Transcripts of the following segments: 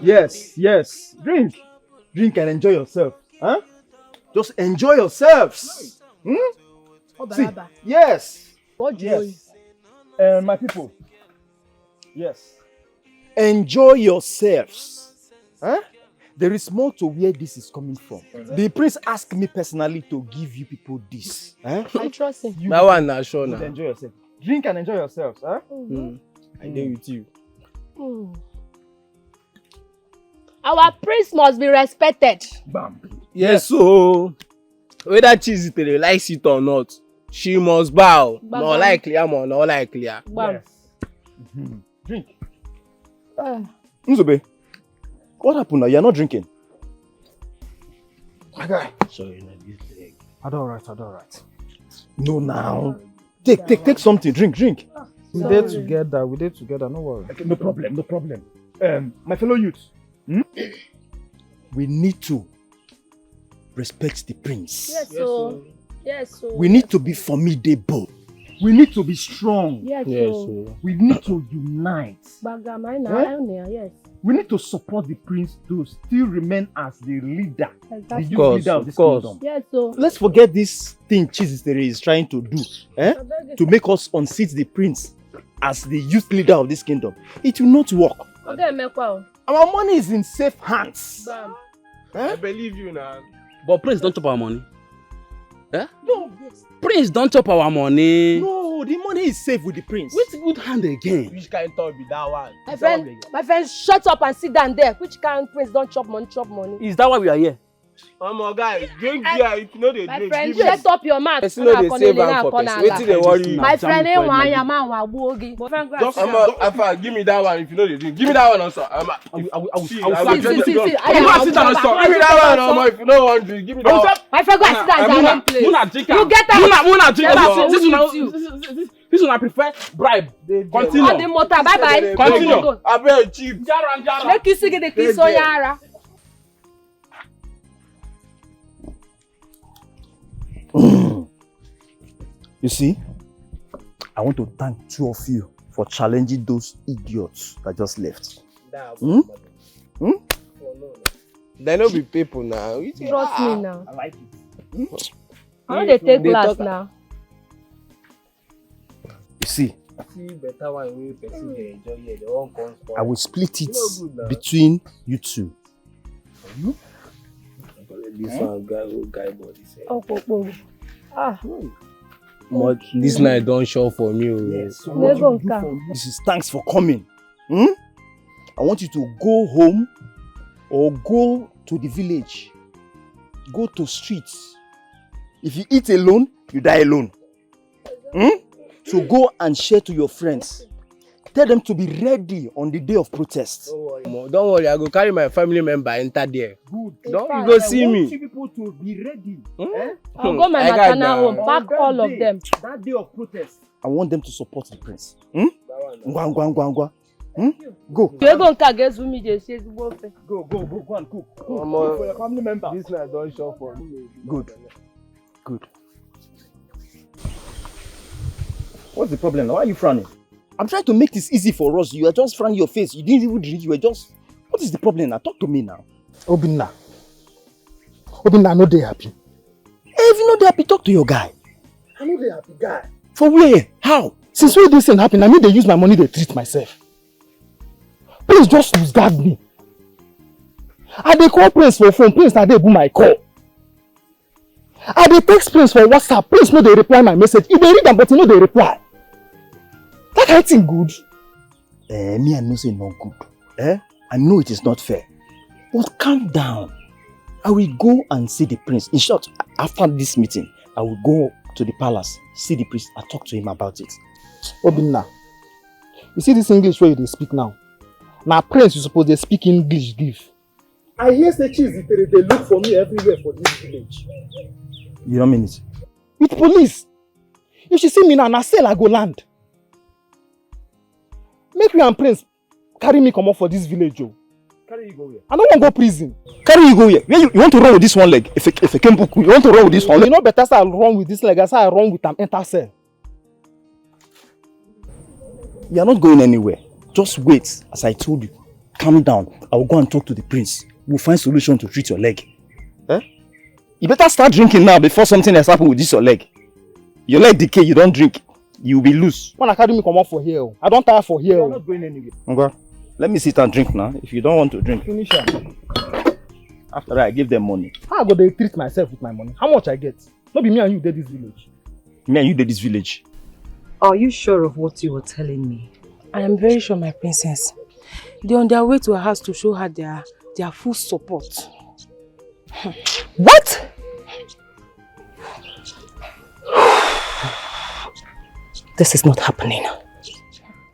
Yes, yes. Drink. Drink and enjoy yourself. Huh? Just enjoy yourselves. See, yes. What yes. My people. Yes. Enjoy yourselves. Huh? There is more to where this is coming from. The prince asked me personally to give you people this. Huh? I trust him. That one not sure now. Enjoy yourself. Drink and enjoy yourselves. Huh? I deal with you. Our prince must be respected. Bam. Yes, so whether cheese it likes it or not, she must bow. No likely, or not likely. Yes. Drink. Nzube, what happened now? You're not drinking. My guy. Sorry, not this leg. I do alright. No, now. Take something. Drink. We did together, no worry. Okay, no problem. My fellow youths, we need to respect the prince. Yes, so. We need to be formidable. We need to be strong. Yes, we need to unite. Yes. We need to support the prince to still remain as the leader, the youth leader of this kingdom. Yes, so. Let's forget this thing Chizistere is trying to do, to make us unseat the prince as the youth leader of this kingdom. It will not work. Our money is in safe hands. I believe you now. But Prince don't chop our money. Eh? No. Prince don't chop our money. No, the money is safe with the prince. Which good hand again? Which kind of talk be that one? My friend, shut up and sit down there. Which kind of prince don't chop money? Is that why we are here? My guy, drink beer if you know they My drink. friend, shut up your mouth. Person know they save am for person. Wetin dey worry you? My friend, give me that one if you know they drink. Give me that one also. I will Give me that one if you know one drink. Give me that one. My friend, go and sit down there and play. You get out. This one I prefer bribe. Continue. Bye. Continue. I bet cheap. Make you see the kiss on Yara. You see, I want to thank two of you for challenging those idiots that just left. They no be people now. Trust me now. I like it. How do they take class now? You see, better one person dey enjoy here. They won't come. I will split it between you two. This one guy body say. But this night don't show for me. Yes. So what you do for me? This is thanks for coming. I want you to go home or go to the village. Go to streets. If you eat alone, you die alone. So go and share to your friends. Tell them to be ready on the day of protest. Don't worry, I go carry my family member enter there. Good. You go see me. I want you people to be ready. I'll go my maternal home, pack all of them. That day of protest, I want them to support the prince. Go. You go and get me. Go and cook. For your family member. This night don't show for me. Good. What's the problem now? Why are you frowning? I'm trying to make this easy for us. You are just frowning your face. You didn't even drink. You were just... What is the problem now? Talk to me now. Obinna, I know they happy. If you know they happy, talk to your guy. I know they happy, guy. For where? How? Since when this thing happen, I mean they use my money to treat myself. Please just discard me. I dey call Prince for phone. Prince na dey boom my call. I dey text Prince for WhatsApp. Prince no dey reply my message. He dey read am but he no dey reply. That kind thing good? Me I know say not good. I know it is not fair. But calm down. I will go and see the prince. In short, after this meeting, I will go to the palace, see the priest, and talk to him about it. Obinna, you see this English where they speak now? Now prince, you suppose they speak English give. I hear say they look for me everywhere for this village. You don't mean it? With police. If she see me now, cell I go land. Make me and prince carry me come up for this village, Joe. Carry you go here. I don't want to go prison. Carry you go here. You want to run with this one leg? If I came book, you want to run with this one leg? You know better say I run with this leg, as I run with them enter cell. You are not going anywhere. Just wait, as I told you. calm down. I will go and talk to the prince. We'll find solution to treat your leg. Eh? You better start drinking now before something else happens with this your leg. Your leg decay, you don't drink. You will be loose. When I carry me come out for here. I don't tire for here. You're not going anywhere. Okay. Let me sit and drink now. If you don't want to drink. Finish it. After that, I give them money. How I go to treat myself with my money? How much I get? Not be me and you did this village. Me and you did this village. Are you sure of what you were telling me? I am very sure, my princess. They're on their way to her house to show her their full support. What? This is not happening.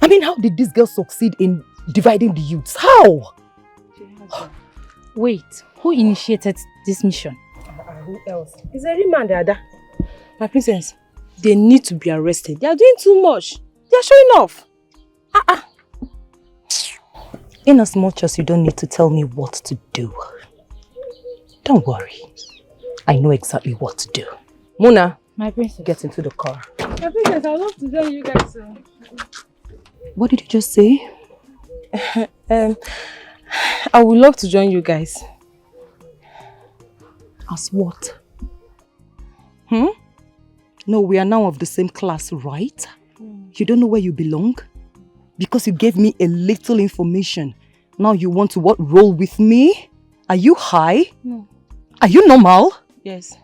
I mean, how did this girl succeed in dividing the youths? How? Wait, who initiated this mission? Who else? It's a remand, Ada. My princess, they need to be arrested. They are doing too much. They are showing off. In as much as you don't need to tell me what to do. Don't worry. I know exactly what to do. Mona, My princess. get into the car. My princess, I love to join you guys. What did you just say? I would love to join you guys. As what? No, we are now of the same class, right? You don't know where you belong? Because you gave me a little information. Now you want to what? Roll with me? Are you high? No. Are you normal? Yes.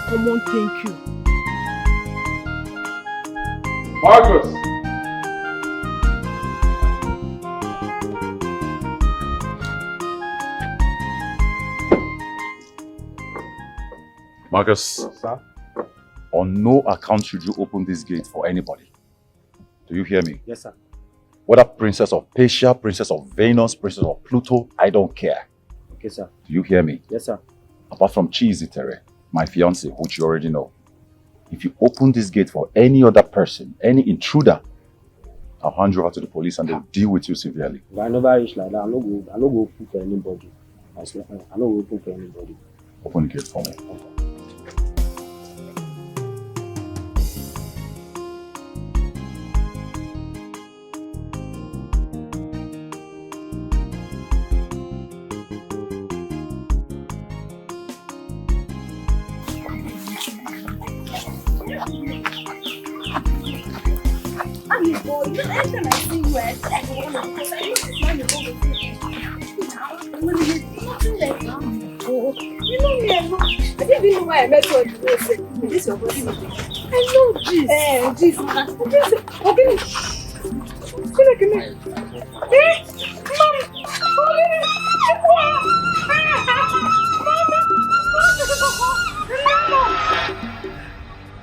Come on, thank you. Marcus! Marcus, sir? On no account should you open this gate for anybody. Do you hear me? Yes, sir. Whether Princess of Persia, Princess of Venus, Princess of Pluto, I don't care. Okay, sir. Do you hear me? Yes, sir. Apart from Chizitere, my fiance, which you already know. If you open this gate for any other person, any intruder, I'll hand you over to the police and they'll deal with you severely. If I never reach like that, I'm not go open for anybody. I'm not go open for anybody. Open the gate for me.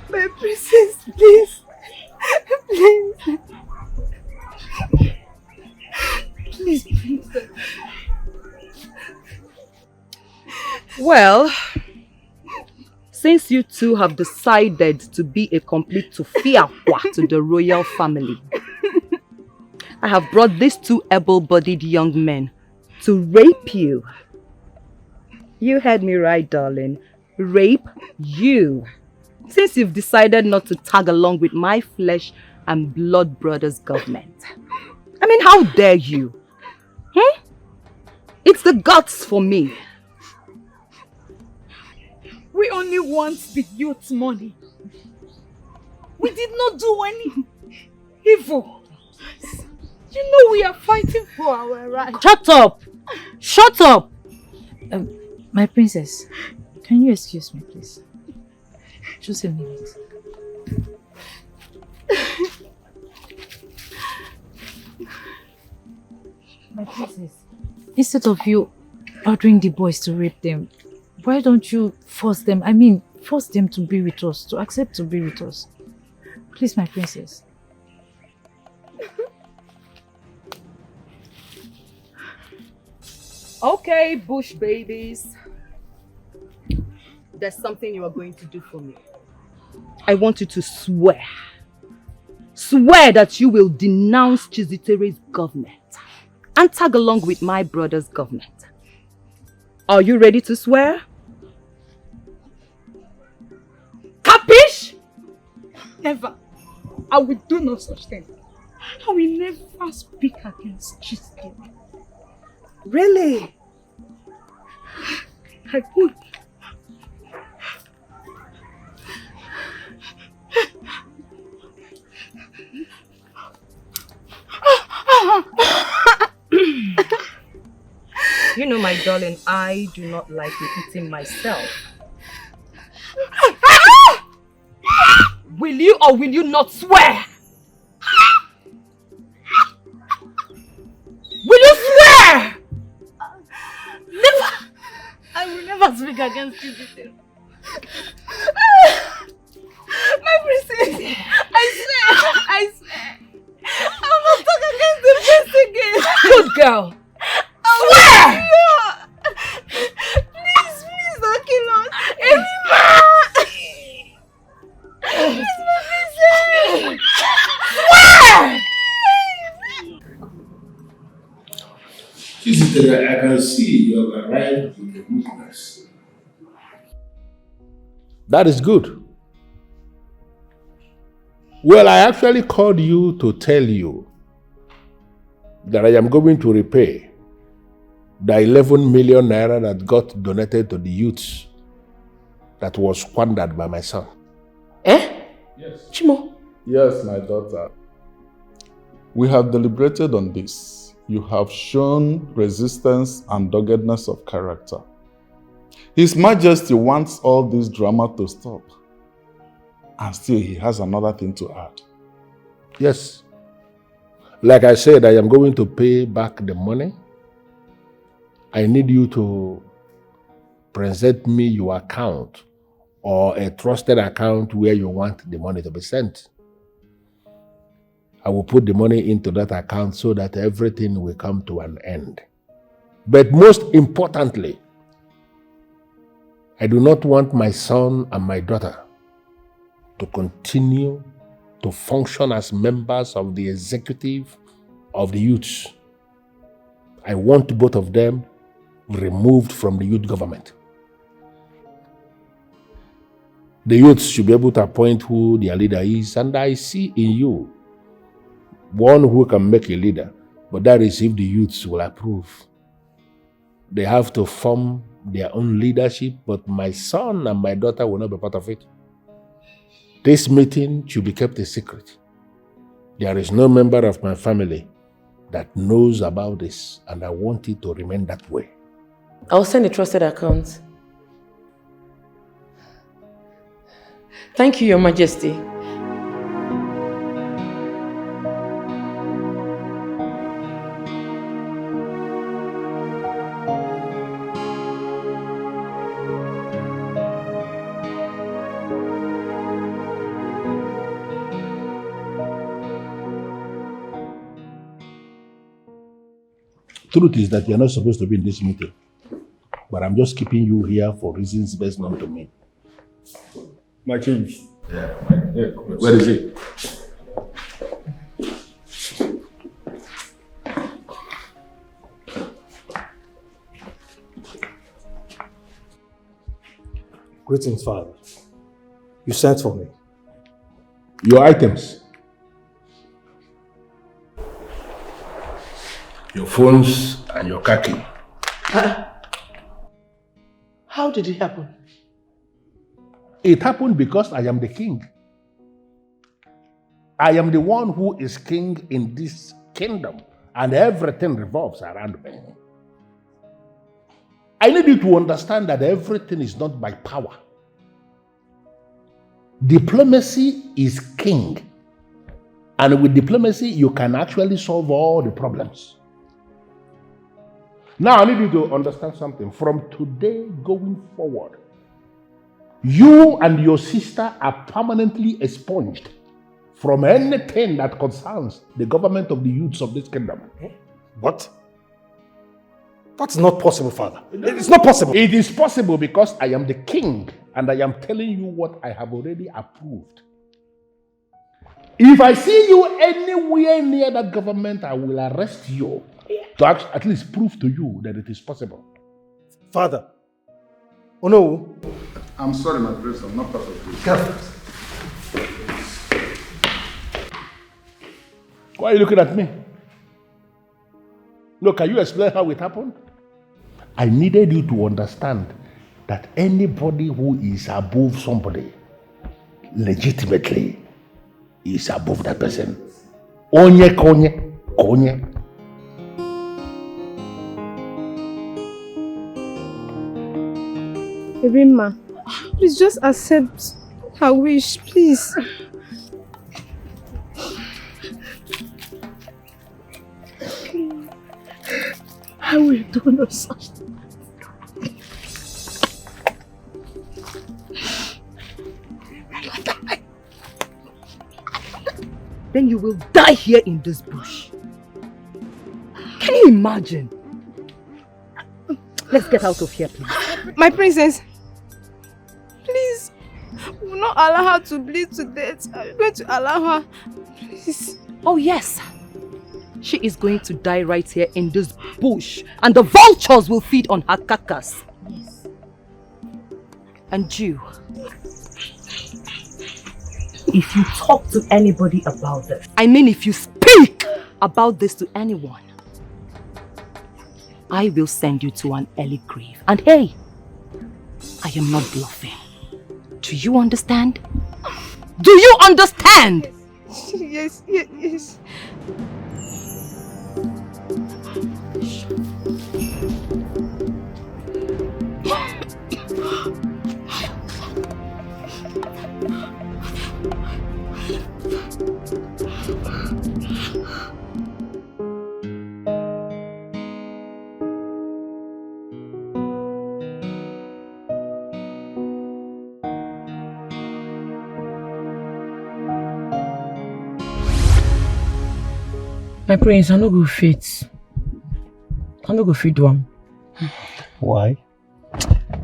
My princess, please. Please. Please, princess. Well, since you two have decided to be a complete tufiakwa to the royal family, I have brought these two able-bodied young men to rape you. You heard me right, darling. Rape you. Since you've decided not to tag along with my flesh and blood brothers' government. I mean, how dare you? It's the guts for me. We only want the youth's money. We did not do any evil. You know we are fighting for our rights. Shut up! Shut up! My princess, can you excuse me, please? Just a minute. My princess, instead of you ordering the boys to rape them, why don't you force them? I mean, force them to be with us, to accept to be with us. Please, my princess. Okay, bush babies. There's something you are going to do for me. I want you to swear. Swear that you will denounce Chizitere's government and tag along with my brother's government. Are you ready to swear? Capish? Never. I will do no such thing. I will never speak against Chizitere. Really? I won't. You know, my darling, I do not like repeating myself. Will you or will you not swear? Will you swear? Never! I will never speak against Chizitere. My princess, I swear. I will not talk against the prince again. Good girl. Swear! Please don't kill us. Emima! Please, my princess! Swear! Chizitere, I can see you have arrived in the wilderness. That is good. Well, I actually called you to tell you that I am going to repay the 11 million naira that got donated to the youths that was squandered by my son. Eh? Yes. Chimo? Yes, my daughter. We have deliberated on this. You have shown resistance and doggedness of character. His Majesty wants all this drama to stop. And still he has another thing to add. Yes. Like I said, I am going to pay back the money. I need you to present me your account or a trusted account where you want the money to be sent. I will put the money into that account so that everything will come to an end. But most importantly, I do not want my son and my daughter to continue to function as members of the executive of the youths. I want both of them removed from the youth government. The youths should be able to appoint who their leader is, and I see in you one who can make a leader, but that is if the youths will approve. They have to form their own leadership, but my son and my daughter will not be part of it. This meeting should be kept a secret. There is no member of my family that knows about this, and I want it to remain that way. I'll send a trusted account. Thank you, Your Majesty. Truth is that you're not supposed to be in this meeting, but I'm just keeping you here for reasons best known to me. My change. Yeah. Where is it? Greetings, Father. You sent for me. Your items. Your phones and your car key. How did it happen? It happened because I am the king. I am the one who is king in this kingdom, and everything revolves around me. I need you to understand that everything is not by power. Diplomacy is king. And with diplomacy, you can actually solve all the problems. Now, I need you to understand something. From today going forward, you and your sister are permanently expunged from anything that concerns the government of the youths of this kingdom. What? That's not possible, Father. It's not possible. It is possible because I am the king And I am telling you what I have already approved. If I see you anywhere near that government, I will arrest you to at least prove to you that it is possible. Father. Oh no. I'm sorry, my prince. I'm not part of this. Why are you looking at me? No, can you explain how it happened? I needed you to understand that anybody who is above somebody legitimately is above that person. Onye konye, konye. Rima, please just accept her wish, please. I will do no such thing. Then you will die here in this bush. Can you imagine? Let's get out of here, please. My princess, please, we will not allow her to bleed to death. I'm going to allow her. Please. Oh yes. She is going to die right here in this bush, and the vultures will feed on her carcass. Yes. And you, if you talk to anybody about this, I mean if you speak about this to anyone, I will send you to an early grave. And hey, I am not bluffing. Do you understand? Do you understand? Yes, yes, yes. My prince, I no go fit. I no go fit do am. Why?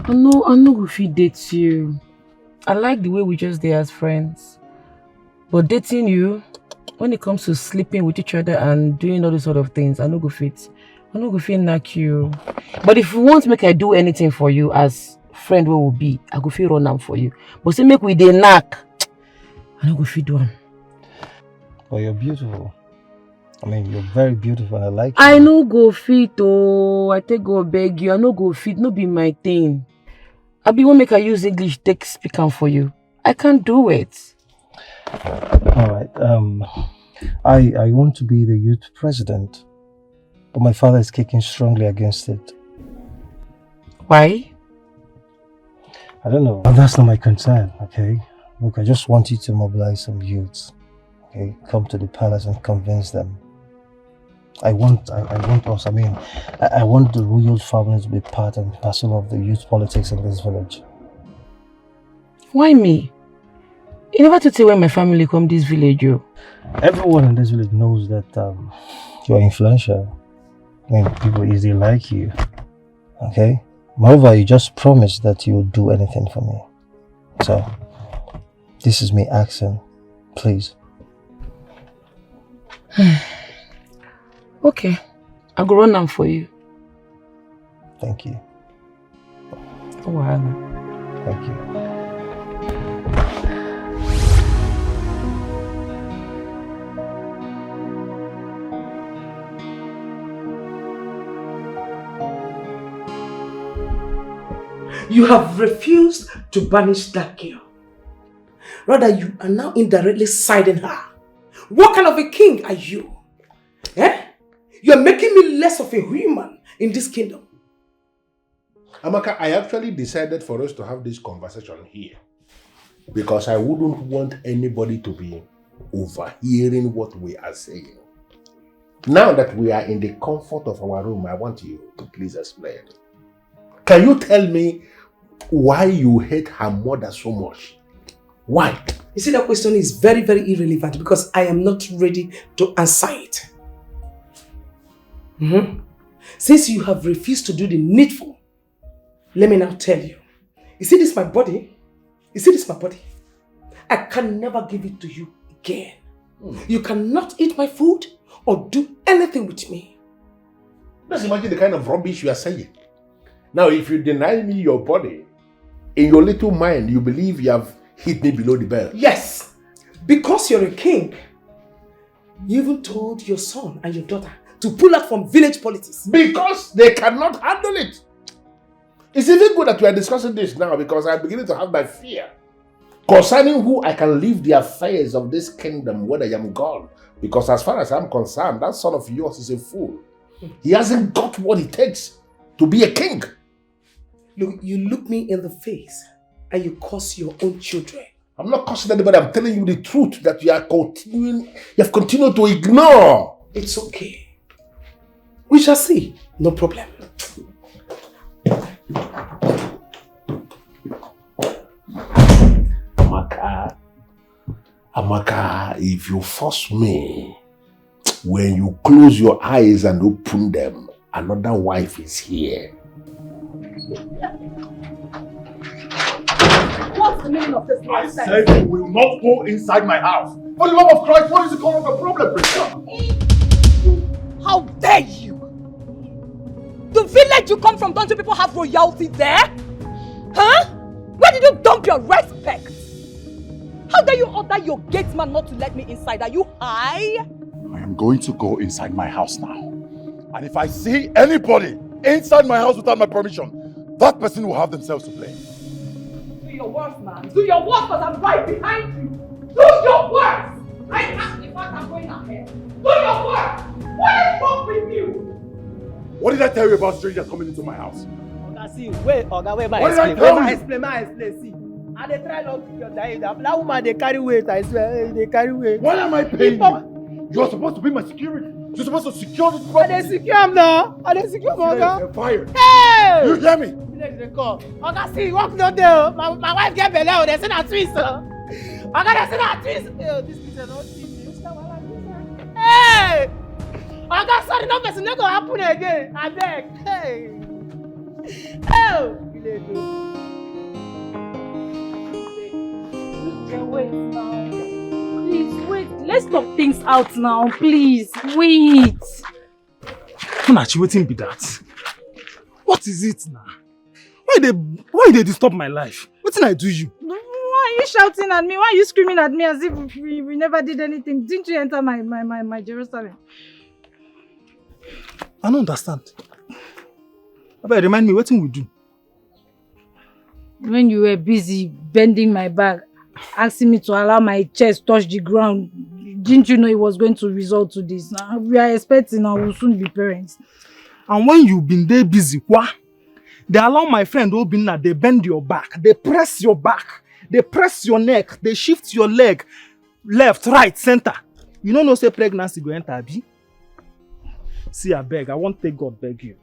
I no go fit date you. I like the way we just there as friends. But dating you, when it comes to sleeping with each other and doing all these sort of things, I no go fit. I no go fit knack you. But if you want to make I do anything for you as friend where will be, I go fit run am for you. But say make we dey knack, I no go fit do am. But you're beautiful. I mean, you're very beautiful. I like you. I no go fit, oh. I take go beg you. I no go fit. No be my thing. I be won't make I use English take speak am for you. I can't do it. All right. I want to be the youth president, but my father is kicking strongly against it. Why? I don't know. But that's not my concern. Okay. Look, I just want you to mobilize some youths. Okay, come to the palace and convince them. I want us. I mean, I want the royal family to be part and parcel of the youth politics in this village. Why me? You never to say when my family come this village, you. Everyone in this village knows that you're influential. I mean, people easily like you. Okay. Moreover, you just promised that you would do anything for me. So, this is me asking, please. Okay, I'll go run them for you. Thank you. Oh, wow. Thank you. You have refused to banish that girl. Rather, you are now indirectly siding her. What kind of a king are you? Eh? You are making me less of a human in this kingdom. Amaka, I actually decided for us to have this conversation here because I wouldn't want anybody to be overhearing what we are saying. Now that we are in the comfort of our room, I want you to please explain. Can you tell me why you hate her mother so much? Why? You see, that question is very, very irrelevant because I am not ready to answer it. Since you have refused to do the needful, let me now tell you. You see this my body? You see this, my body? I can never give it to you again. You cannot eat my food or do anything with me. Just imagine the kind of rubbish you are saying. Now, if you deny me your body, in your little mind, you believe you have hit me below the belt. Yes, because you're a king. You even told your son and your daughter to pull out from village politics. Because they cannot handle it. It's even good that we are discussing this now because I'm beginning to have my fear concerning who I can leave the affairs of this kingdom when I am gone. Because as far as I'm concerned, that son of yours is a fool. He hasn't got what it takes to be a king. Look, you look me in the face and you curse your own children. I'm not cursing anybody. I'm telling you the truth that you have continued to ignore. It's okay. We shall see. No problem. Amaka, if you force me, when you close your eyes and open them, another wife is here. What's the meaning of this nonsense? I said you will not go inside my house. For the love of Christ, what is the cause of the problem, Princess? How dare you? The village you come from, don't you people have royalty there? Huh? Where did you dump your respect? How dare you order your gatesman not to let me inside? Are you high? I am going to go inside my house now. And if I see anybody inside my house without my permission, that person will have themselves to blame. Do your worst, man. Do your worst, because I'm right behind you. Do your worst. I have the fact I'm going ahead. Do your worst. What is wrong with you? What did I tell you about strangers coming into my house? Oga, see, wait, Oga, wait, What did I tell you? explain, see. And they try not to your die. That woman, they carry weight, I swear, they carry weight. Why am I paying you? You are supposed to be my security. You're supposed to secure this property. I secure him now. I secure him, Oga. You're fired. Hey! You hear me? They call. Oga, see, work not there. My wife get belly. They send her twins, sir. Oga, they send her twins. Hey, this is not TV. Hey! Oga, sorry, no person not gonna happen again. I beg. Hey! Oh! Wait now. Please, wait. Let's talk things out now. Please, wait. Funachi, waiting be that. What is it now? Why they disturb my life? What did I do you? Why are you shouting at me? Why are you screaming at me as if we never did anything? Didn't you enter my Jerusalem? I don't understand. Abeg, remind me, what thing we do? When you were busy bending my back, asking me to allow my chest touch the ground, didn't you know it was going to result to this? Now, we are expecting and we'll soon be parents. And when you've been there busy, what? They allow my friend Obinna, they bend your back, they press your back, they press your neck, they shift your leg, left, right, center. You don't know say pregnancy go enter, abi? See, I beg, I won't take God beg you.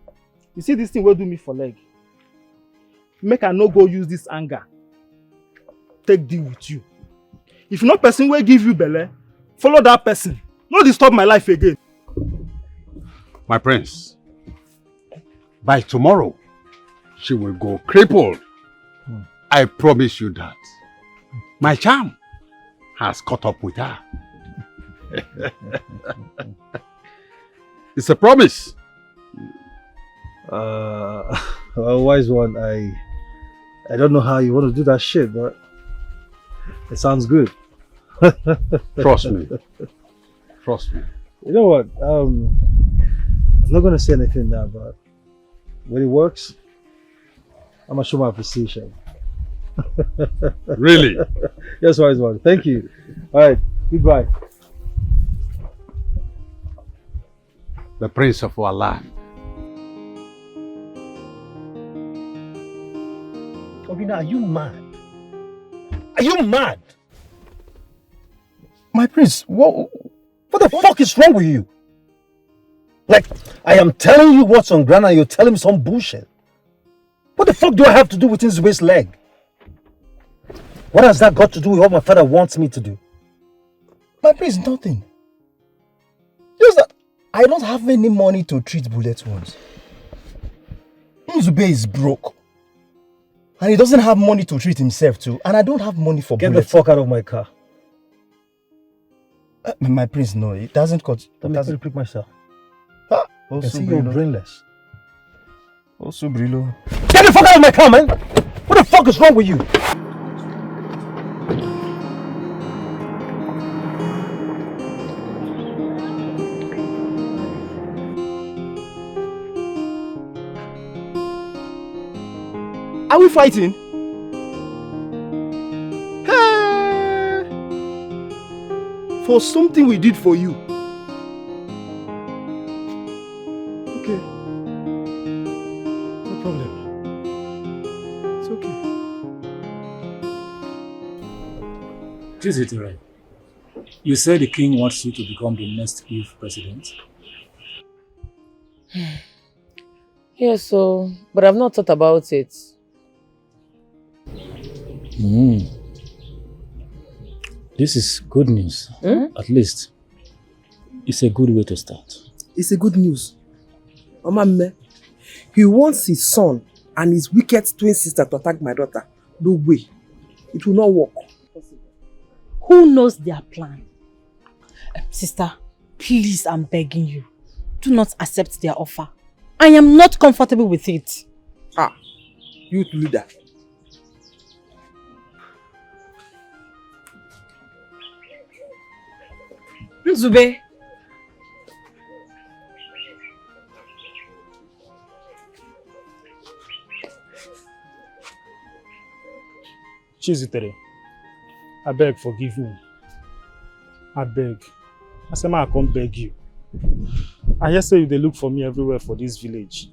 You see this thing will do me for leg. Make I no go use this anger. Take deal with you. If no person will give you belle, follow that person. No disturb my life again. My prince, by tomorrow, she will go crippled. I promise you that. My charm has caught up with her. It's a promise. Well, wise one, I don't know how you want to do that shit, but it sounds good. Trust me. Trust me. You know what? I'm not gonna say anything now, but when it works, I'm gonna show my appreciation. Really? Yes, wise one. Thank you. All right. Goodbye. The prince of our land. Obinna, are you mad? Are you mad? My prince, what the fuck is wrong with you? Like, I am telling you what's on ground and you're telling me some bullshit. What the fuck do I have to do with his waist leg? What has that got to do with what my father wants me to do? My prince, nothing. Just that I don't have any money to treat bullet wounds. Nzube is broke. And he doesn't have money to treat himself too. And I don't have money for Get bullets. the fuck out of my car. My prince, no, it doesn't cut. Let me repeat myself. Ah, I see you're brainless. Also, Brillo. Get the fuck out of my car, man! What the fuck is wrong with you? Are we fighting? For something we did for you. Okay. No problem. It's okay. Is it right? You said the king wants you to become the next youth president. Yes, but I've not thought about it. This is good news. At least, it's a good way to start. It's a good news. Mama, he wants his son and his wicked twin sister to attack my daughter. No way. It will not work. Who knows their plan? Sister, please, I'm begging you. Do not accept their offer. I am not comfortable with it. Youth leader. Nzube. Chizitere, I beg, forgive me. I beg. I say, I come beg you. I hear say they look for me everywhere for this village.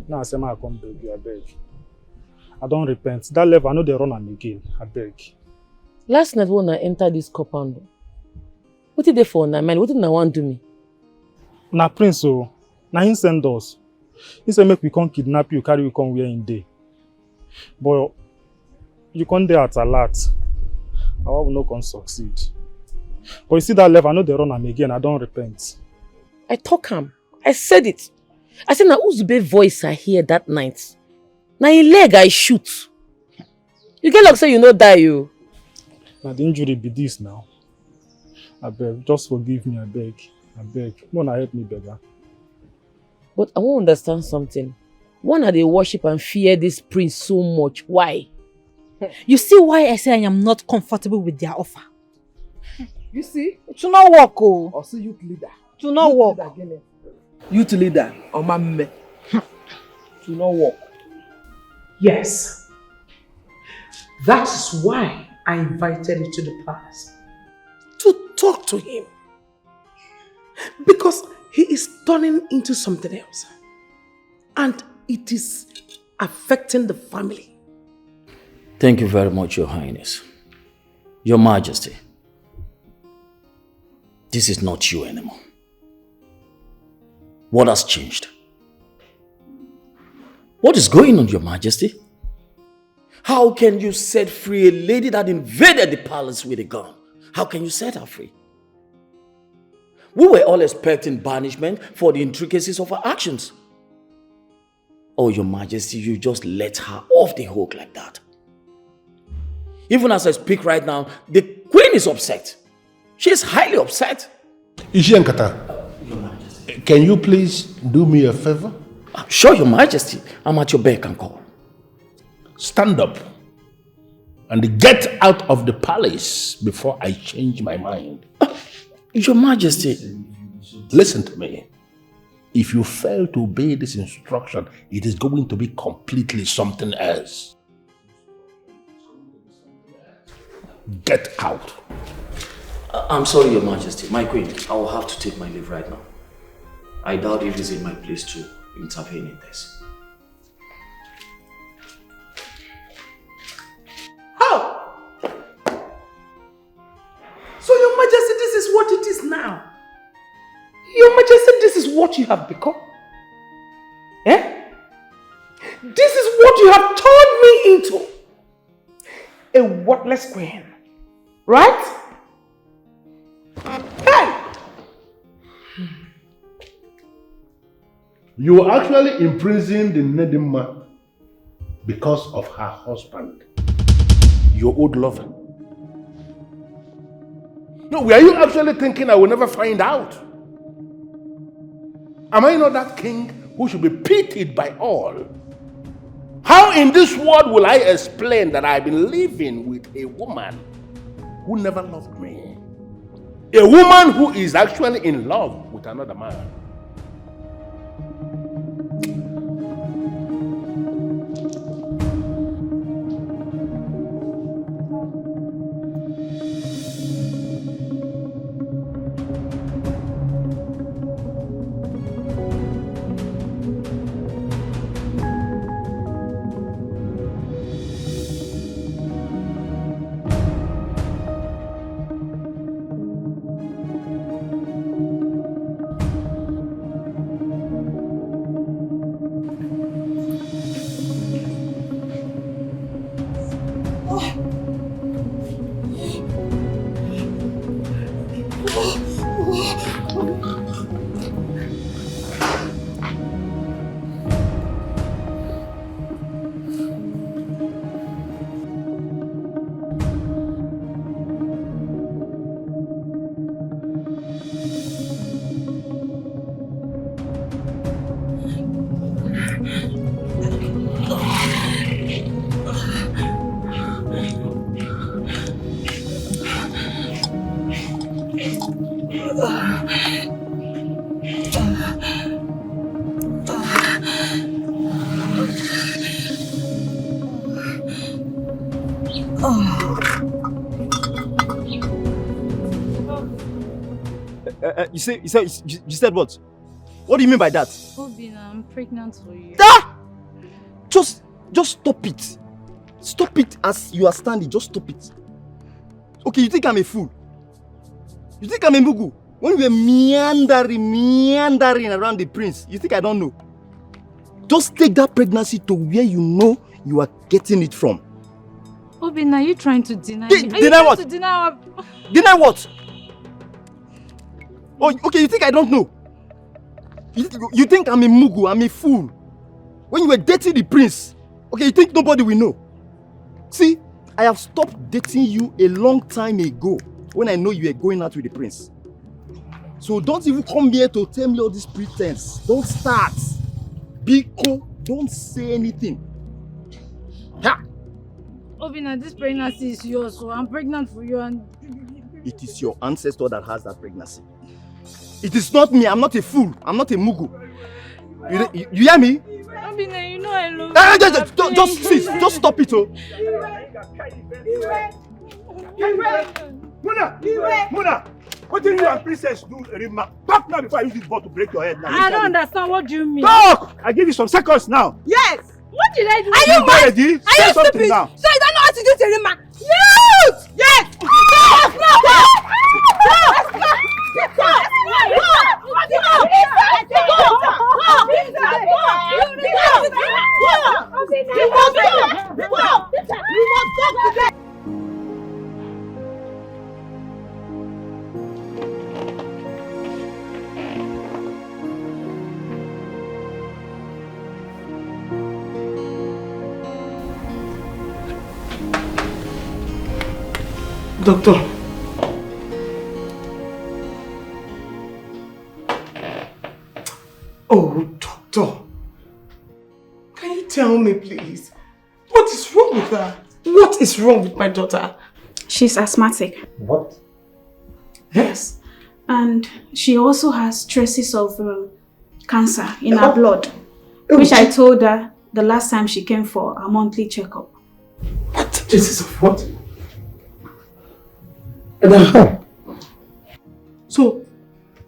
Now I say, I come beg you, I beg. I don't repent. That level, I know they run am again. I beg. Last night when I entered this compound, what did they for now, man? What did I want to do me? Na prince, so na him send us. He said make we come kidnap you, carry you come where in day. But you come there at a lot. I will not come succeed. But you see that level, I know they run am again. I don't repent. I talk him. I said it. I said na Uzube voice I hear that night. Na his leg I shoot. You get like say you no die you. Now the injury be this now. I beg, just forgive me, I beg. I beg. Mona help me, beggar. But I won't understand something. Why are they worship and fear this prince so much? Why? You see why I say I am not comfortable with their offer? You see? It will not work, oh. Or see youth leader. It will not work. Youth leader, Mama. It will not work. Yes. That's why I invited you to the palace. To talk to him. Because he is turning into something else. And it is affecting the family. Thank you very much, Your Highness. Your Majesty. This is not you anymore. What has changed? What is going on, Your Majesty? How can you set free a lady that invaded the palace with a gun? How can you set her free? We were all expecting banishment for the intricacies of her actions. Oh, Your Majesty, you just let her off the hook like that. Even as I speak right now, the Queen is upset. She is highly upset. Ishiankata, can you please do me a favor? Sure, Your Majesty. I'm at your beck and call. Stand up and get out of the palace before I change my mind. Your Majesty. Listen to me. If you fail to obey this instruction, it is going to be completely something else. Get out. I'm sorry, Your Majesty. My Queen, I will have to take my leave right now. I doubt it is in my place to intervene in this. How? So, Your Majesty, this is what it is now. Your Majesty, this is what you have become. Eh? This is what you have turned me into. A worthless queen. Right? Hey! You actually imprisoned the Nedima because of her husband, your old lover. No, were you actually thinking I will never find out? Am I not that king who should be pitied by all? How in this world will I explain that I've been living with a woman who never loved me? A woman who is actually in love with another man. You said what? What do you mean by that? Obina, I'm pregnant for you. Ah! Just stop it. Stop it as you are standing. Just stop it. Okay, you think I'm a fool? You think I'm a mugu? When we were meandering around the prince, you think I don't know? Just take that pregnancy to where you know you are getting it from. Obina, are you trying to deny me? Deny what? Deny what? Oh, okay, you think I don't know? You think I'm a mugu, I'm a fool? When you were dating the prince, okay, you think nobody will know? See, I have stopped dating you a long time ago when I know you were going out with the prince. So don't even come here to tell me all this pretense. Don't start. Biko, don't say anything. Ha! Obina, this pregnancy is yours, so I'm pregnant for you and... It is your ancestor that has that pregnancy. It is not me. I'm not a fool. I'm not a mugu. You hear me? Obina, you know I love you. Just stop it, oh. Muna! What did you and princess do, Rima? Talk now before I use this ball to break your head now. I don't understand. What do you mean? Talk! I give you some seconds now. Yes! What did I do? Are you mad? Are you stupid? Now. So you don't know how to do Rima? Yes! Yes! Doctor. Oh, doctor. Can you tell me, please? What is wrong with her? What is wrong with my daughter? She's asthmatic. What? Yes. And she also has traces of cancer in her blood, which I told her the last time she came for a monthly checkup. What? Traces of what? So,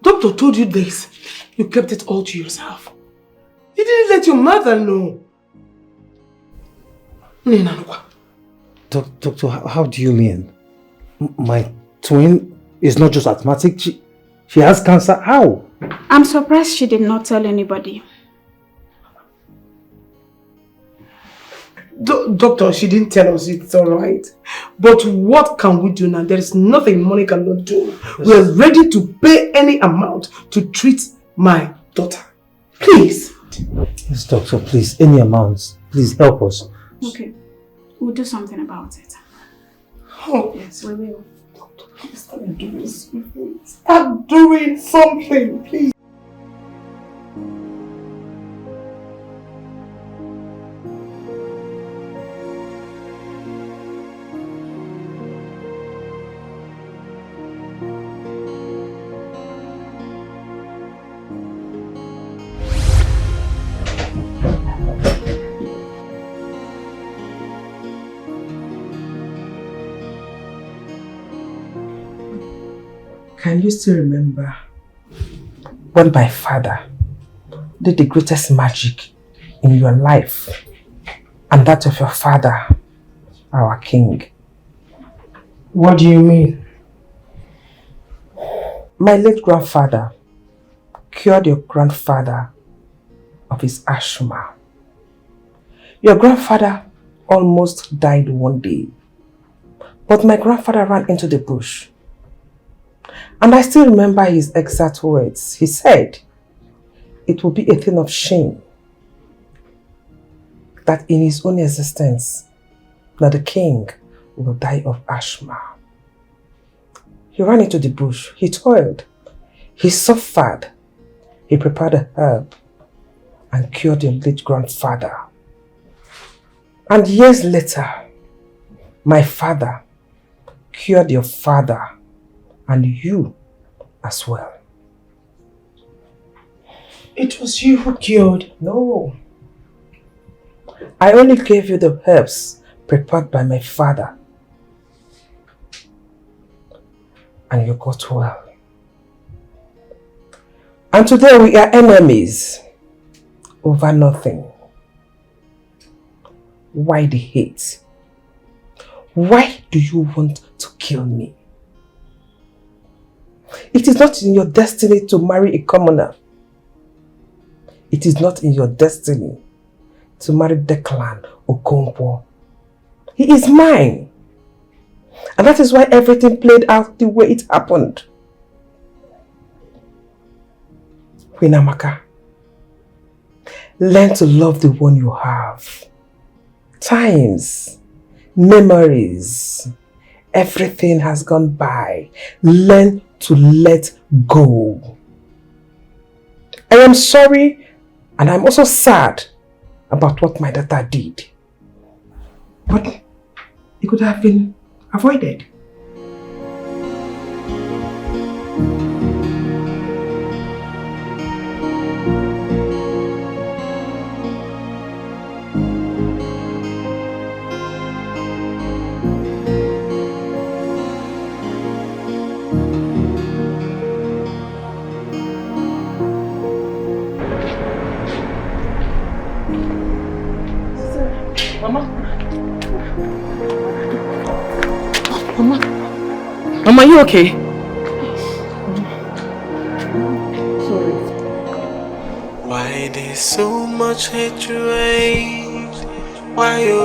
doctor told you this. You kept it all to yourself. You didn't let your mother know. Doctor, how do you mean? My twin is not just asthmatic, she has cancer. How? I'm surprised she did not tell anybody. Doctor, she didn't tell us, it's alright. But what can we do now? There is nothing money cannot do. We are ready to pay any amount to treat my daughter. Please. Yes, doctor, please, any amounts. Please help us. Okay. We'll do something about it. Oh, yes, we will. Start doing something. Start doing something, please. Can you still remember when my father did the greatest magic in your life and that of your father, our king? What do you mean? My late grandfather cured your grandfather of his asthma. Your grandfather almost died one day, but my grandfather ran into the bush. And I still remember his exact words. He said, it will be a thing of shame that in his own existence, that the king will die of asthma. He ran into the bush. He toiled. He suffered. He prepared a herb and cured your late grandfather. And years later, my father cured your father and you as well. It was you who cured? No. I only gave you the herbs prepared by my father. And you got well. And today we are enemies over nothing. Why the hate? Why do you want to kill me? It is not in your destiny to marry a commoner. It is not in your destiny to marry Declan or Okonkwo. He is mine. And that is why everything played out the way it happened. Winamaka, learn to love the one you have. Times, memories, everything has gone by. Learn to let go. I am sorry and I'm also sad about what my daughter did. But it could have been avoided. Mama, are you okay? Sorry. Why there's so much hatred? Why you?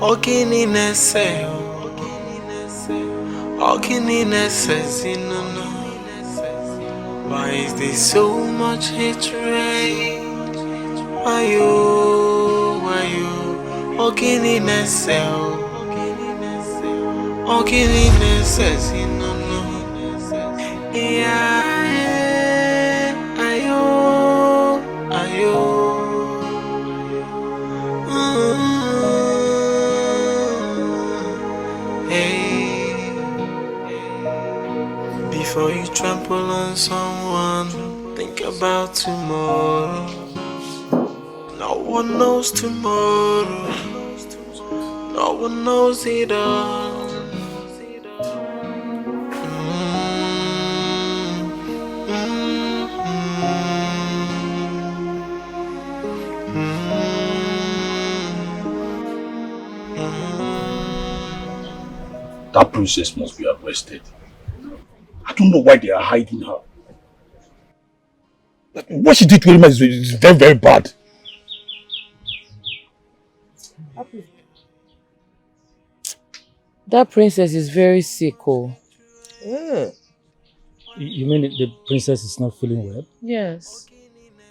Okininese, no. Why is there so much hatred? Why you? Okininese. No. Yeah, ayo. Hey. Before you trample on someone, think about tomorrow. No one knows tomorrow. No one knows it all. That princess must be arrested. I don't know why they are hiding her. What she did to him is very, very bad. That princess is very sick, oh. Yeah. You mean the princess is not feeling well? Yes.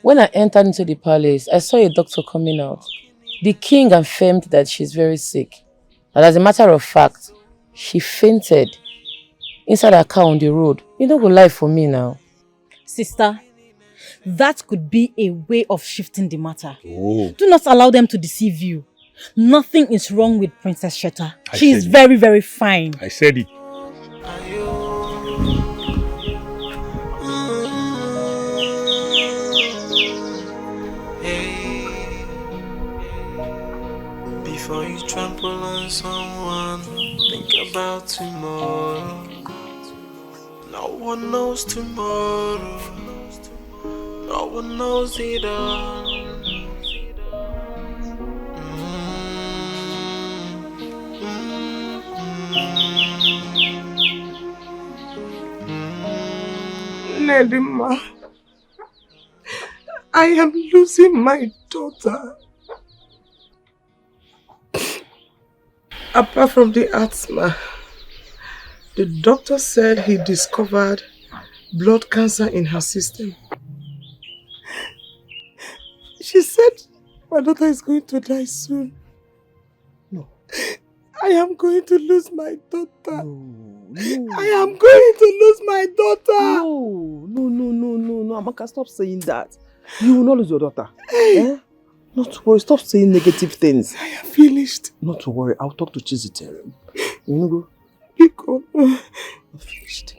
When I entered into the palace, I saw a doctor coming out. The king affirmed that she's very sick. And as a matter of fact, she fainted inside her car on the road. You don't go lie for me now. Sister, that could be a way of shifting the matter. Oh. Do not allow them to deceive you. Nothing is wrong with Princess Sheta. I She is said it. very, very fine. I said it. Before you trample on someone, think about tomorrow. No one knows tomorrow. No one knows it all. Nedima, I am losing my daughter. Apart from the asthma, the doctor said he discovered blood cancer in her system. She said my daughter is going to die soon. No. I am going to lose my daughter. No. I am going to lose my daughter. No, Amaka, stop saying that. You will not lose your daughter. Eh? Not to worry, stop saying negative things. I am finished. Not to worry, I'll talk to Chizitere. You know, go. Because I'm finished.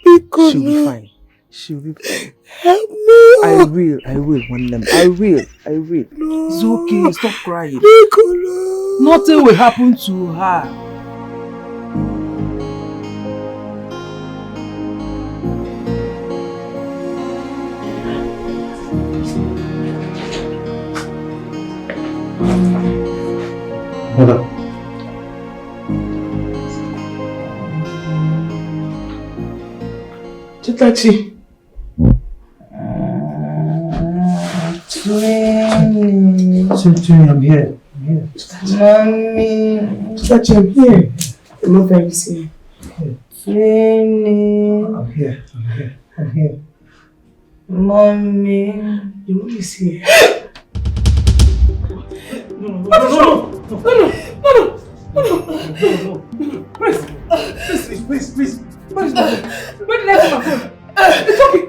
Because she'll be fine. She'll be fine. Help me. I will, one lemon. I will. No. It's okay, stop crying. Because nothing will happen to her. Mother. Chitachi. Twin, I'm here. Mommy. Chitachi, I'm here. The mother is here. I'm here. Mommy. Your mom is here. No. Please. Where did I put my phone? It's okay.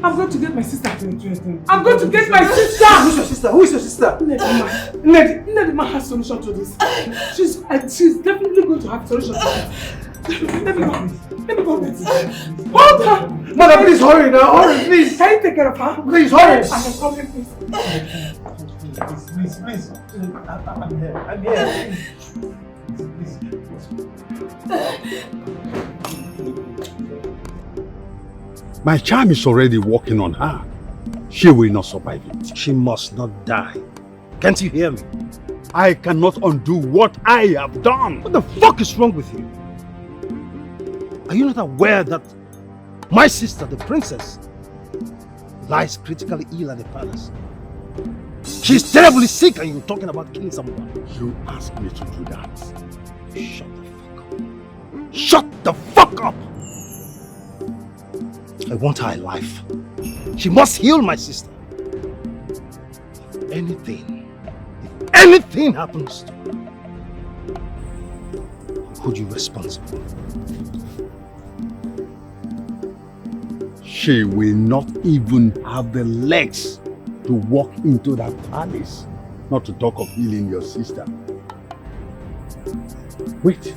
I'm going to get my sister. I'm going to get my sister. Who is your sister? Nedima has solution to this. She's definitely going to have solution to this. Let me go get it. Hold her. Mother, please hurry now. Hurry, please. Can you take care of her? Please hurry. I am coming, please. Please. I'm here. Please. My charm is already working on her. She will not survive it. She must not die. Can't you hear me? I cannot undo what I have done. What the fuck is wrong with you? Are you not aware that my sister, the princess, lies critically ill at the palace? She's terribly sick and you're talking about killing someone. You asked me to do that. Shut the fuck up! I want her alive. She must heal my sister. If anything happens to her, I'll hold you responsible. She will not even have the legs to walk into that palace, not to talk of healing your sister. Wait.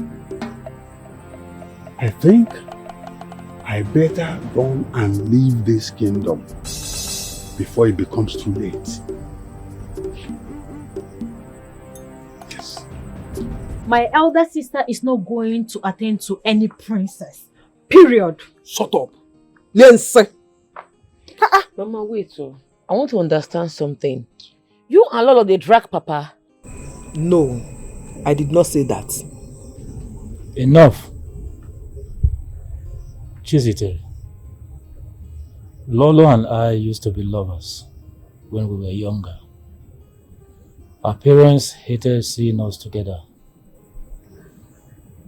I think I better run and leave this kingdom before it becomes too late. Yes. My elder sister is not going to attend to any princess. Period. Shut up. Yes. Mama, wait. I want to understand something. You and Lolo, they drag Papa. No, I did not say that. Enough. Chizitere. Lolo and I used to be lovers when we were younger. Our parents hated seeing us together.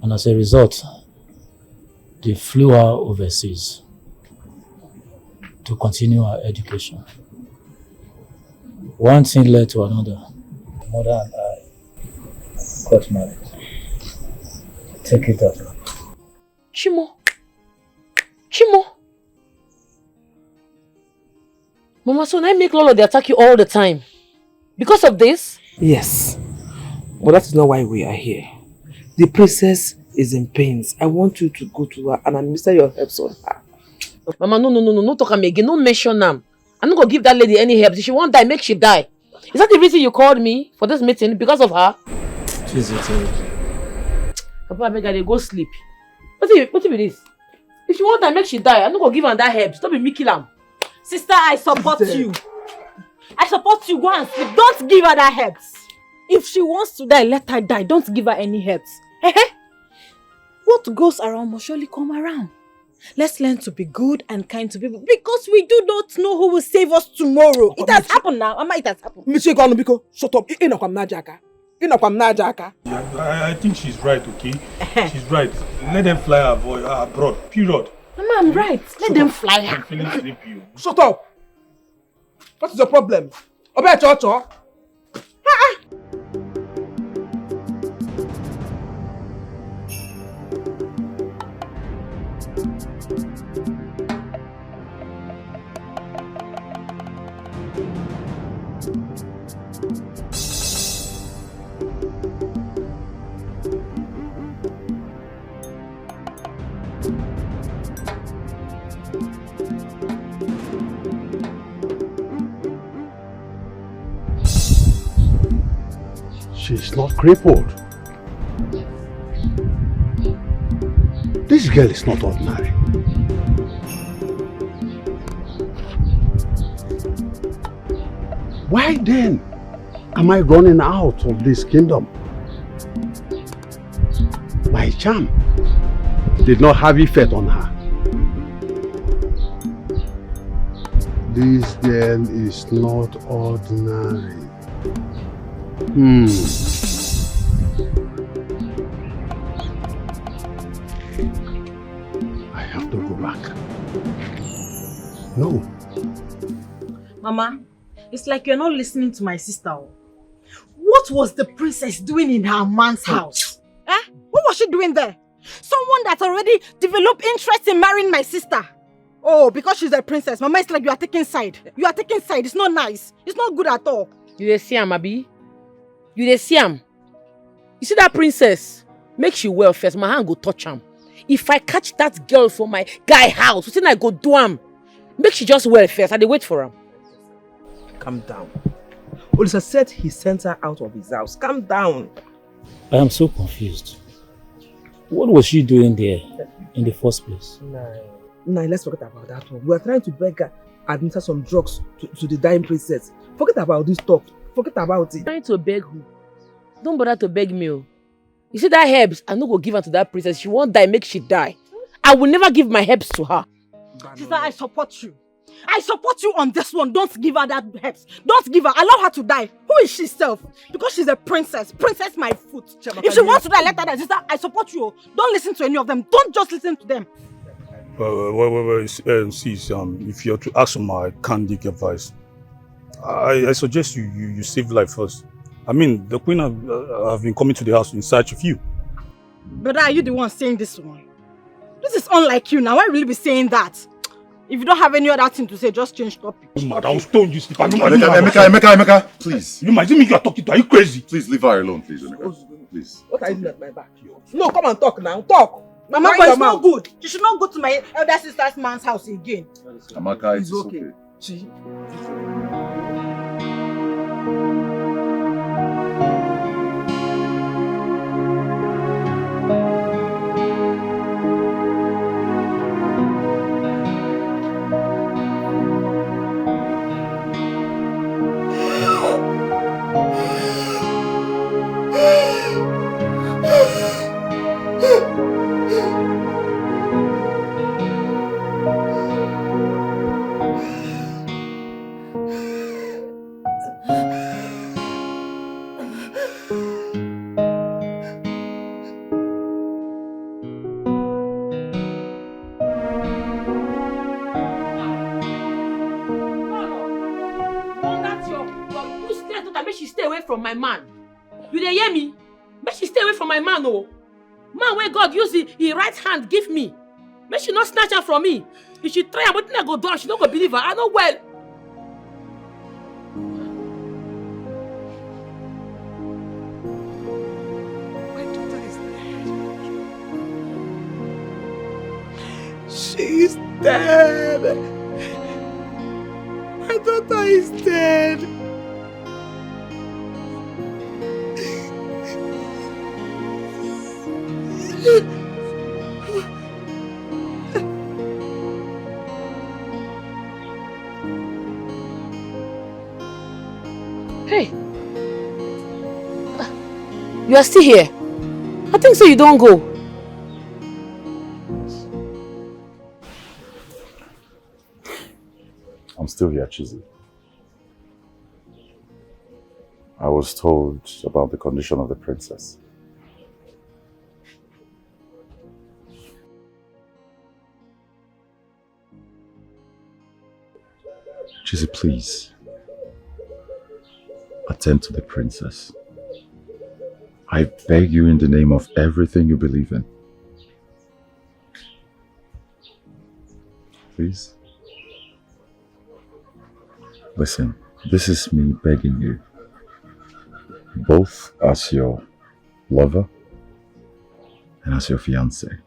And as a result, they flew her overseas to continue her education. One thing led to another. mother and I got married. Take it up. Chimo. Chimo. Mama, so I make Lolo they attack you all the time. Because of this? Yes. But that is not why we are here. The princess is in pains. I want you to go to her and administer your herbs on her. Mama, no talk am again. No mention them. I'm not going to give that lady any help. If she won't die, make she die. Is that the reason you called me for this meeting? Because of her? Papa, I beg her, go sleep. What is this? If she won't die, make she die. I'm not going to give her that help. Stop me kill her. Sister, I support you. I support you. Go and sleep. Don't give her that herbs. If she wants to die, let her die. Don't give her any herbs. What goes around must surely come around. Let's learn to be good and kind to people because we do not know who will save us tomorrow. It has happened now. Mama, it has happened. Monsieur Gwanubiko, shut up. I think she's right, okay? She's right. Let them fly abroad, period. Mama, I'm right. Let them fly her. I'm feeling sleepy. Shut up. What is your problem? Obe Chocho. She's not crippled. This girl is not ordinary. Why then am I running out of this kingdom? My charm did not have effect on her. This girl is not ordinary. I have to go back. No. Mama, it's like you're not listening to my sister. What was the princess doing in her man's house? What was she doing there? Someone that's already developed interest in marrying my sister. Oh, because she's a princess. Mama, it's like you are taking side. You are taking side. It's not nice. It's not good at all. You dey see am, Abi? You dey see am? You see that princess? Make she well first. My hand go touch am. If I catch that girl for my guy house, what thing I go do am? Make she just well first. I dey wait for am. Calm down. Olisa said he sent her out of his house. Calm down. I am so confused. What was she doing there in the first place? Nah, let's forget about that one. We are trying to beg her administer some drugs to the dying princess. Forget about this talk. Forget about it. Trying to beg who? Don't bother to beg me. You see that herbs? I'm not going to give her to that princess. She won't die, make she die. I will never give my herbs to her. Sister, I support you. I support you on this one. Don't give her that herbs. Don't give her. Allow her to die. Who is she self? Because she's a princess. Princess my foot. If she wants to die, let her die. Sister, I support you. Don't listen to any of them. Don't just listen to them. Sis, if you're to ask for my candid advice, I suggest you save life first. I mean, the queen have been coming to the house in search of you. But are you the one saying this one? This is unlike you now. Why will you be saying that? If you don't have any other thing to say, just change topic. I'll stone you, Stephen. Emeka, please. You might think you are talking to her. Are you crazy? Please leave her alone, please, Emeka. Please. What are you doing at my back? No, come and talk now. Talk. Mama, but it's not good. You should not go to my elder sister's man's house again. Amaka, it's okay. See? she stay away from my man. You dey hear me? Make she stay away from my man, oh. Man where God use his right hand give me. Make she not snatch her from me. If she try but I go down, she don't go believe her. I know well. My daughter is dead. She's dead. My daughter is dead. Hey. You are still here. I think so you don't go. I'm still here, Chizzy. I was told about the condition of the princess. Chizzy, please. Attend to the princess. I beg you in the name of everything you believe in. Please. Listen, this is me begging you. Both as your lover and as your fiancé.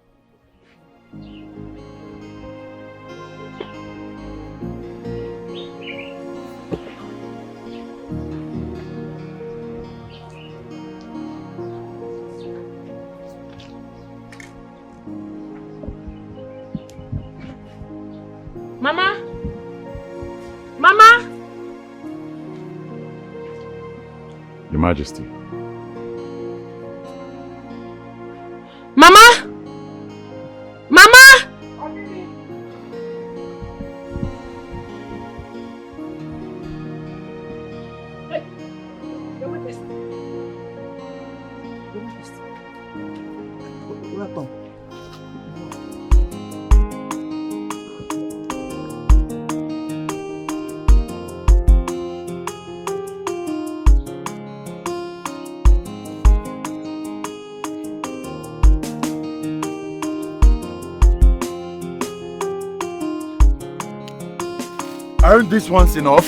Mama? Mama? Your Majesty. Mama? Mama? Welcome. Aren't these ones enough?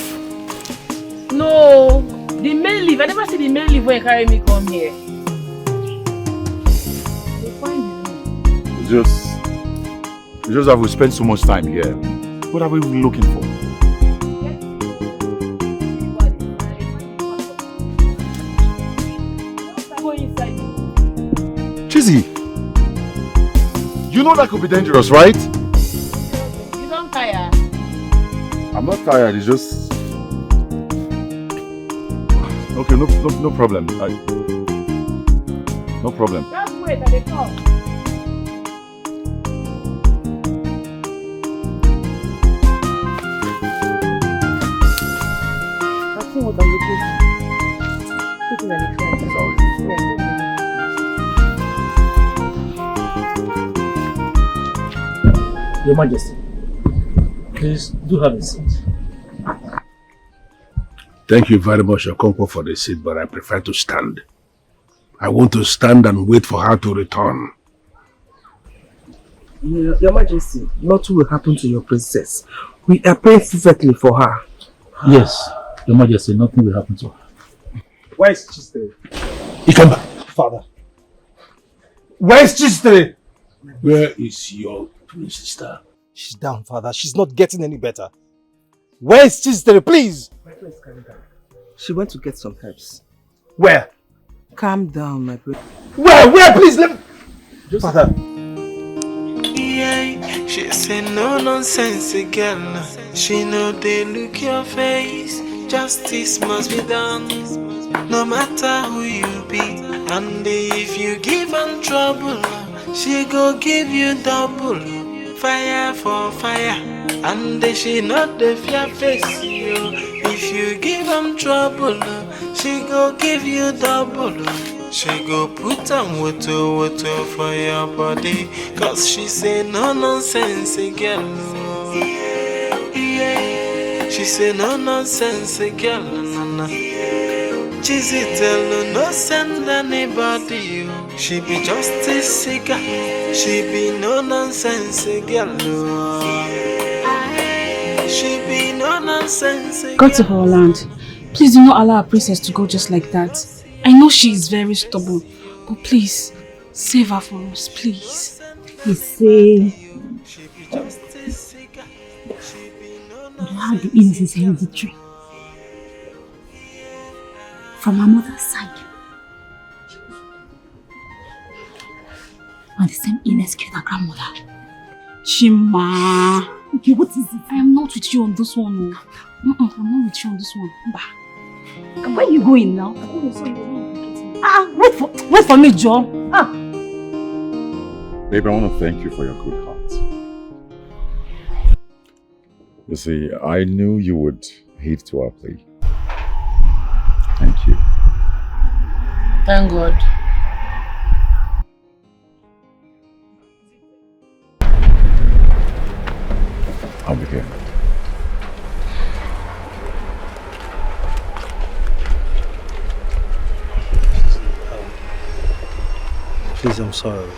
No. The main leave. I never see the main leave when you carry me come here. It's just that we spent so much time here. What are we looking for? Go inside. Chizzy! You know that could be dangerous, right? You don't tire. I'm not tired, it's just... Okay, no problem. No problem. Just wait, I dey come. I've seen what I'm looking for. Taking an Your Majesty, please do have a seat. Thank you very much, Okonkwo, for the seat, but I prefer to stand. I want to stand and wait for her to return. Your Majesty, nothing will happen to your princess. We are praying fervently for her. Yes, Your Majesty, nothing will happen to her. Where is Chistere? Ikemba. Father. Where is Chistere? Where is your twin sister? She's down, Father. She's not getting any better. Where is Chistere, please? She went to get some herbs. Where? Calm down, my brother. Where? Please, let me... Father. Yeah, she say no nonsense girl. She know they look your face. Justice must be done, no matter who you be. And if you give her trouble, she go give you double. Fire for fire, and she not the fear face you. If you give her trouble, she go give you double. She go put on water for your body, cause she say no nonsense girl. Yeah. She say no nonsense girl. Chizitelo no send anybody. She be justice seeker. She be no nonsense girl. She be no nonsense girl. Go to her land. Please do not allow our princess to go just like that. I know she is very stubborn, but please, save her for us, please. You say, how the illness is hereditary. From her mother's side. And the same illness killed her grandmother. Chima. Okay, what is it? I am not with you on this one. I'm not with you on this one. Bah. Where are you going now? Wait for me, Joe. Babe, I want to thank you for your good heart. You see, I knew you would heed to our plea. Thank you. Thank God. I'll be here. Please, I'm sorry.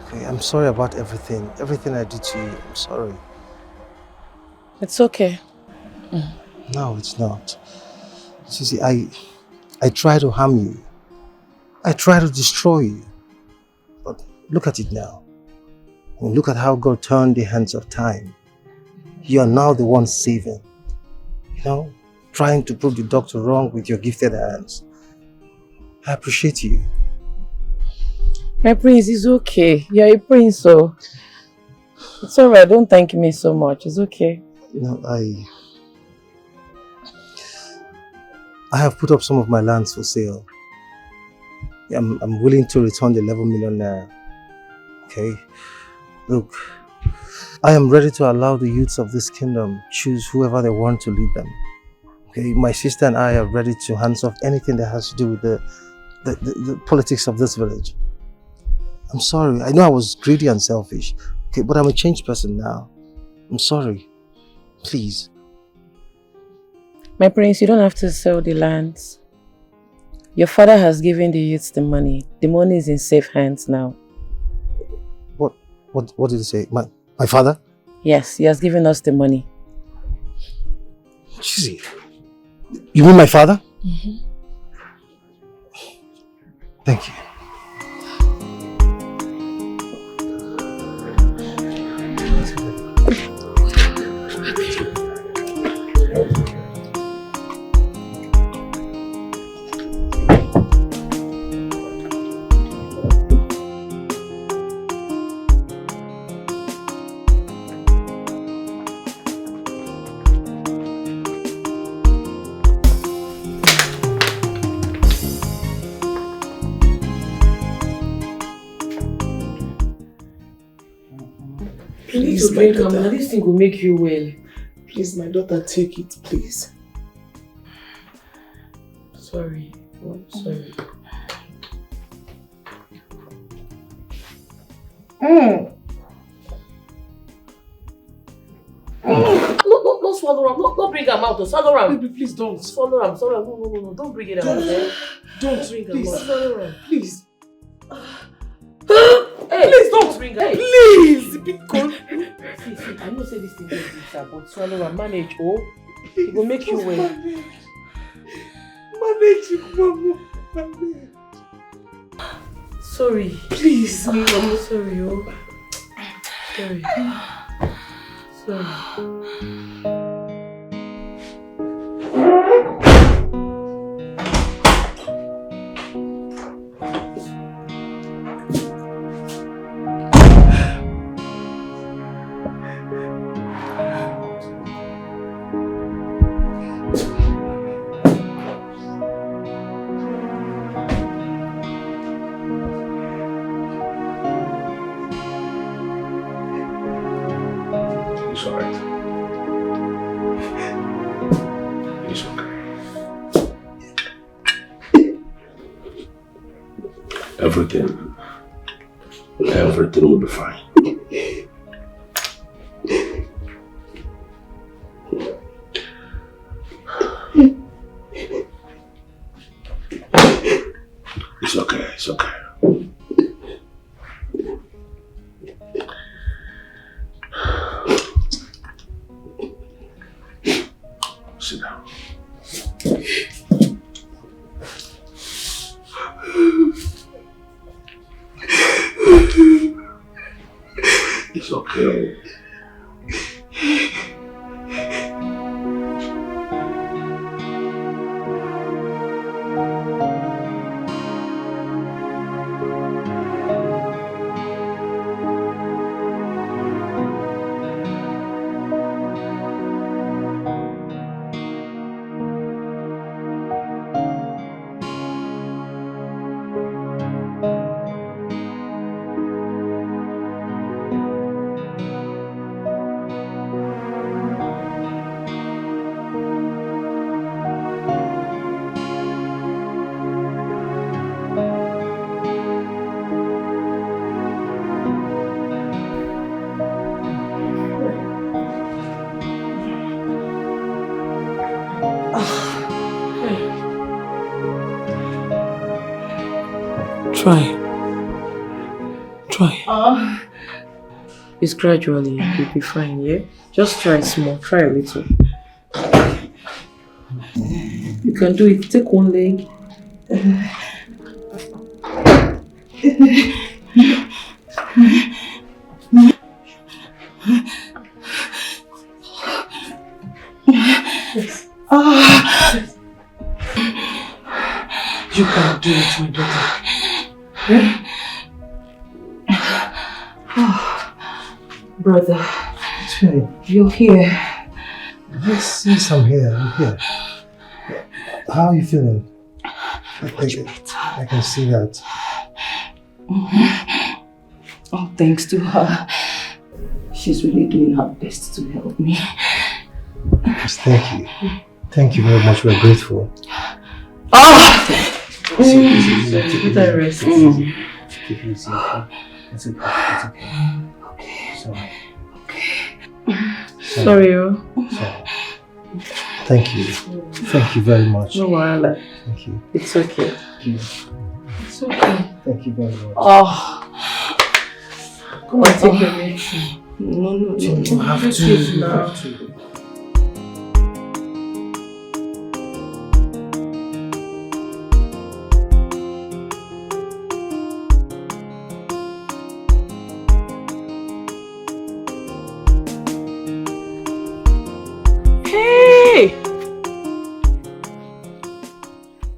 Okay, I'm sorry about everything. Everything I did to you, I'm sorry. It's okay. No, it's not. See, I try to harm you. I try to destroy you. But look at it now. I mean, look at how God turned the hands of time. You are now the one saving. You know, trying to prove the doctor wrong with your gifted hands. I appreciate you. My prince, it's okay. You're a prince, so it's alright. Don't thank me so much. It's okay. You know, I have put up some of my lands for sale. I'm willing to return the 11 million naira. Okay? Look, I am ready to allow the youths of this kingdom choose whoever they want to lead them. Okay? My sister and I are ready to hands off anything that has to do with the politics of this village. I'm sorry. I know I was greedy and selfish. Okay, but I'm a changed person now. I'm sorry. Please. My prince, you don't have to sell the lands. Your father has given the youths the money. The money is in safe hands now. What did he say? My father? Yes, he has given us the money. Jeez. You mean my father? Mm-hmm. Thank you. Please, my daughter. This thing will make you well. Please, my daughter, take it, please. Sorry. I'm sorry. No, swallow him. Don't bring him out. Swallow him. Baby, please don't. Swallow him. No. Don't bring it out. Don't bring him out. Swallow him. Please. Hey, please don't bring her. Hey. Please, be cool. See, I know say this thing is bitter, but swallow and manage. Oh, it will make you well. Manage it, Mama. Manage. Sorry. Please. I'm sorry. Oh, sorry. Sorry. It's alright. It's okay. Everything will be fine. It's okay, it's okay. Sit down. It's okay. Try. It's gradually, you'll be fine, yeah? Just try small, try a little. You can do it, take one leg. You can do it, my daughter. Yeah? Brother, You're here. Yes, I'm here. How are you feeling? I can see that. Oh, thanks to her. She's really doing her best to help me. Yes, thank you. Thank you very much. We're grateful. Let her rest. Keep it easy, okay? It's okay. Sorry. Sorry. Thank you. Thank you very much. No worry. Thank you. It's okay. It's okay. Thank you very much. Come on, take your medicine. No. You have to.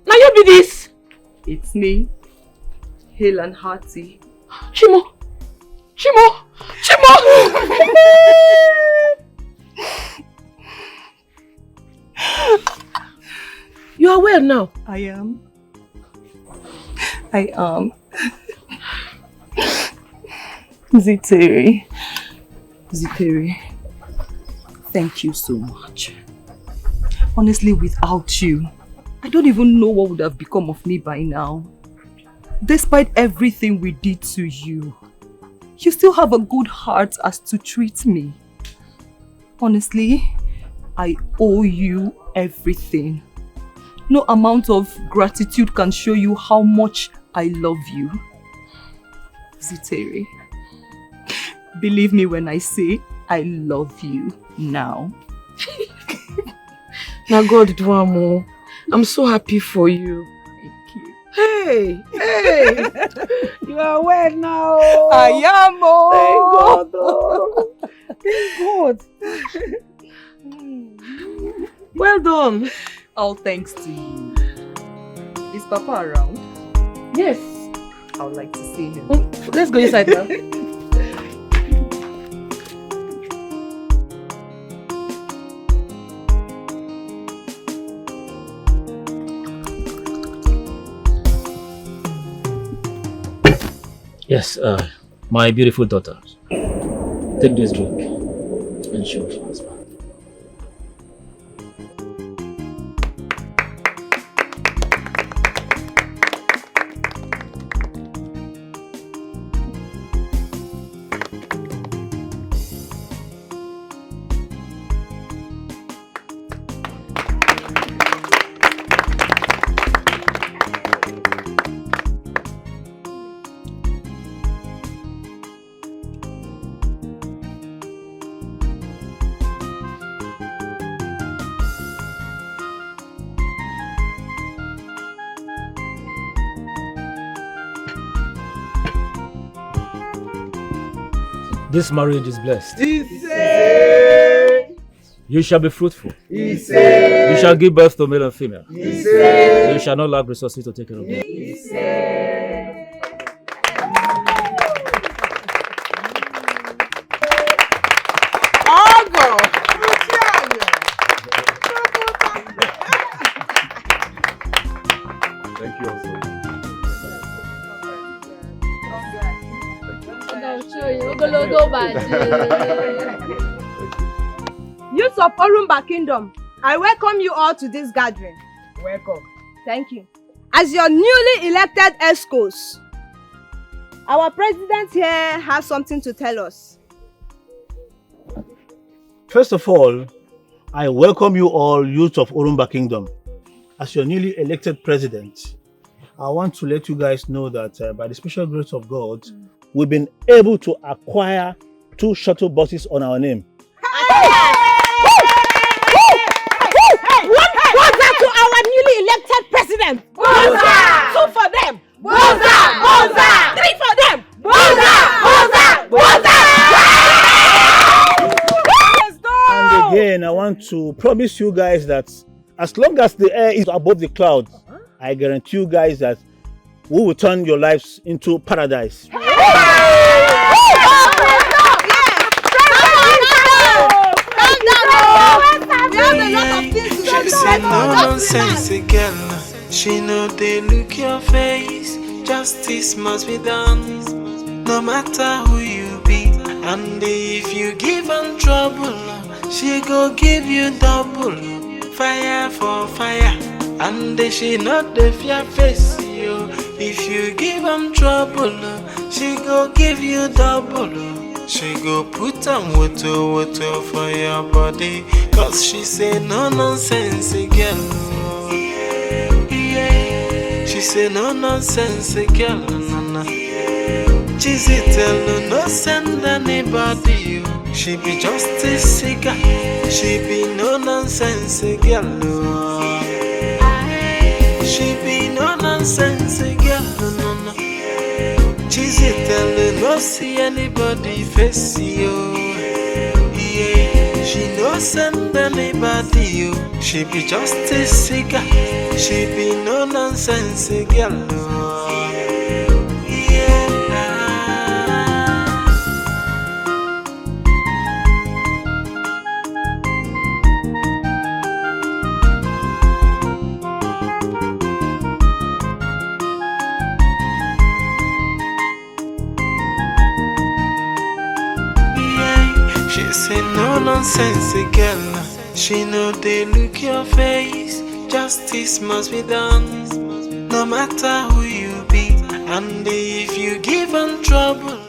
Now you be this. It's me, hale and hearty. Chimo. You are well now. I am. Ziteri, thank you so much. Honestly, without you, I don't even know what would have become of me by now. Despite everything we did to you, you still have a good heart as to treat me. Honestly, I owe you everything. No amount of gratitude can show you how much I love you. Ziteri, believe me when I say I love you now. Now God do amo. I'm so happy for you. Thank you. Hey! You are well now. I am. Thank God. Well done. All thanks to you. Is Papa around? Yes. I would like to see him. Let's go inside now. Yes, my beautiful daughter. Take this drink and show your husband. This marriage is blessed. Ise. You shall be fruitful. Ise. You shall give birth to male and female. Ise. You shall not lack resources to take care of them. Thank you also. Youths of Orumba Kingdom, I welcome you all to this gathering. Welcome. Thank you. As your newly elected escorts, our president here has something to tell us. First of all, I welcome you all, youths of Orumba Kingdom. As your newly elected president, I want to let you guys know that by the special grace of God, we've been able to acquire 2 shuttle buses on our name. What that to our newly elected president? Boza! 2 for them. Boza! Boza! 3 for them. Boza! Boza! Boza! And again, I want to promise you guys that as long as the air is above the clouds, I guarantee you guys that we will turn your lives into paradise. She say no nonsense girl. She know they look your face. Justice must be done, no matter who you be. And if you give her trouble, she go give you double. Fire for fire, and she not the fear face you. If you give her trouble, she go give you double. She go put on water for your body, cause she say no nonsense girl. She say no nonsense girl. Cheesy tell her no send anybody. She be just a cigar. She be no nonsense girl. She be no nonsense girl. Cheesy tell her no see anybody face you. Yeah, she no send anybody you. She be just a cigar. She be no nonsense girl. She say no nonsense girl. She know they look your face. Justice must be done, no matter who you be. And if you give her trouble,